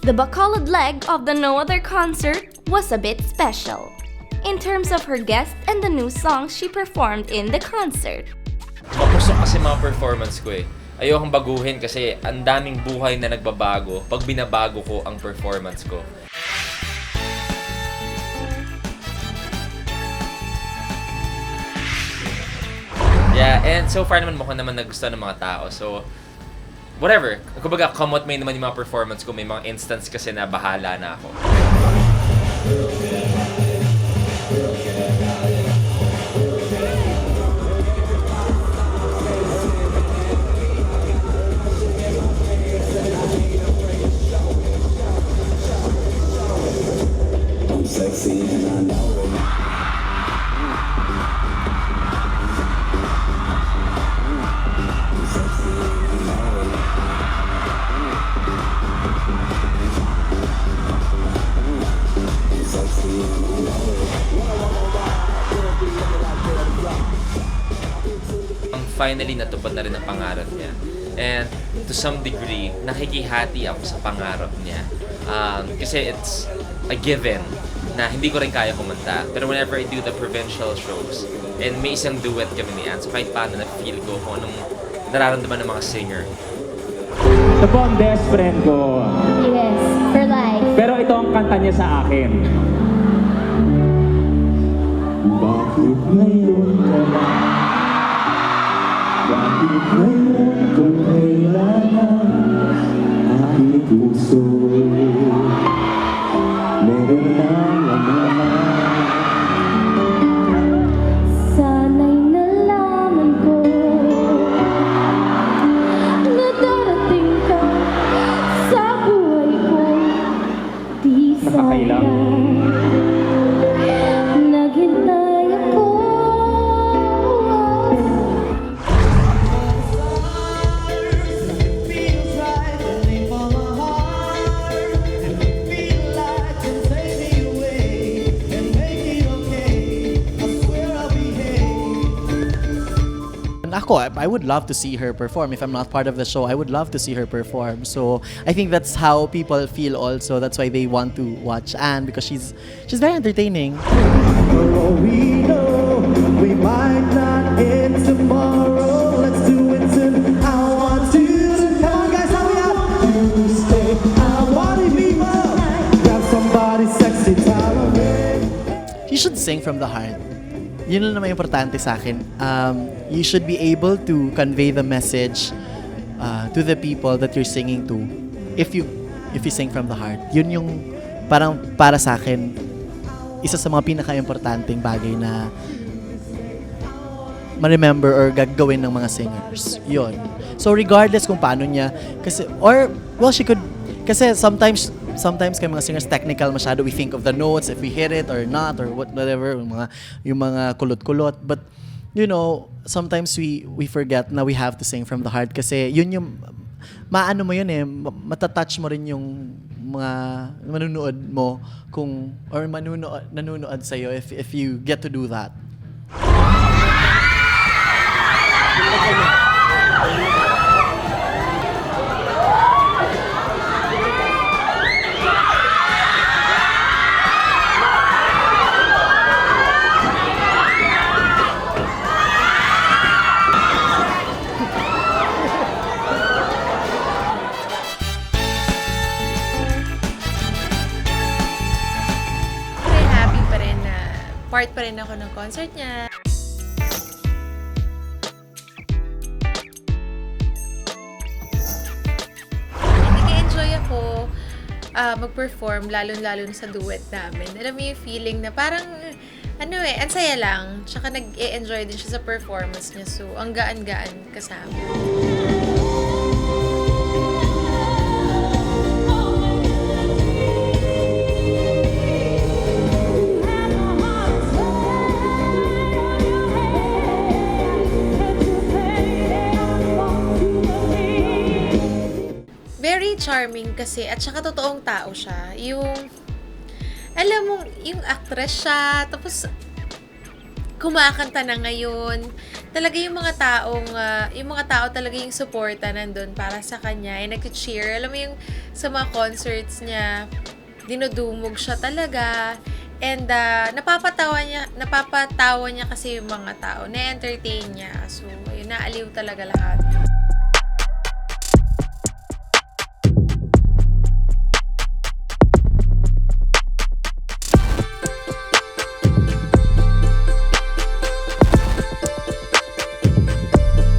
The Bacolod leg of the No Other concert was a bit special in terms of her guests and the new songs she performed in the concert. Mapusok kasi mga performance ko eh. Ayokong baguhin kasi ang daming buhay na nagbabago pag binabago ko ang performance ko. Yeah, and so far naman mukhang naman nagustuhan ng mga tao. So, whatever. Kumbaga, come what may naman yung mga performance ko. May mga instance kasi na bahala na ako. I'm sexy and I know it. Finally, natupad na rin ang pangarap niya. And to some degree, nakikihati ako sa pangarap niya. Kasi it's a given na hindi ko rin kaya kumanta. Pero whenever I do the provincial shows, and may isang duet kami ni Ann, so kahit paano na-feel ko kung anong nararamdaman ng mga singer. Ito po ang best friend ko. Yes, for life. Pero ito ang kanta niya sa akin. Bakit ngayon ka lang? Bakit ngayon kung kailangan aking puso? Meron lang naman. Sana'y nalaman ko na darating ka sa buhay ko. Di Nakakailang. naghintay ako. Ako, I would love to see her perform. If I'm not part of the show, I would love to see her perform. So I think that's how people feel also. That's why they want to watch Anne, because she's very entertaining. For all we know, we might not end tomorrow. Let's do it soon. I want to. Come on, guys, hurry up. You stay. I want to be more. Grab somebody sexy, tolerate. You should sing from the heart. Yun lang naman importante sa akin. You should be able to convey the message to the people that you're singing to. If you sing from the heart. Yun yung parang para sa akin isa sa mga pinaka-importanting bagay na ma-remember or gagawin ng mga singers. Yun. So regardless kung paano niya she could kasi sometimes kay mga singers technical masyado, we think of the notes if we hit it or not or whatever, yung mga kulot-kulot, but you know, sometimes we forget na we have to sing from the heart kasi yun yung maano mo yun eh, matatouch mo rin yung mga manunood mo kung or nanonood sa iyo if you get to do that. Part pa rin ako ng concert niya. Nag-enjoy ako mag-perform, lalo-lalo na sa duet namin. Alam mo yung feeling na parang, ang saya lang. Tsaka nag-e-enjoy din siya sa performance niya. So, ang gaan-gaan kasama. Very charming kasi at saka totoong tao siya. Yung, alam mo, yung actress siya, tapos kumakanta na ngayon. Talaga yung mga tao talaga yung suporta nandun para sa kanya. Yung nag-cheer. Alam mo yung sa mga concerts niya, dinudumog siya talaga. And napapatawa niya kasi yung mga tao. Na-entertain niya. So, yun, naaliw talaga lahat.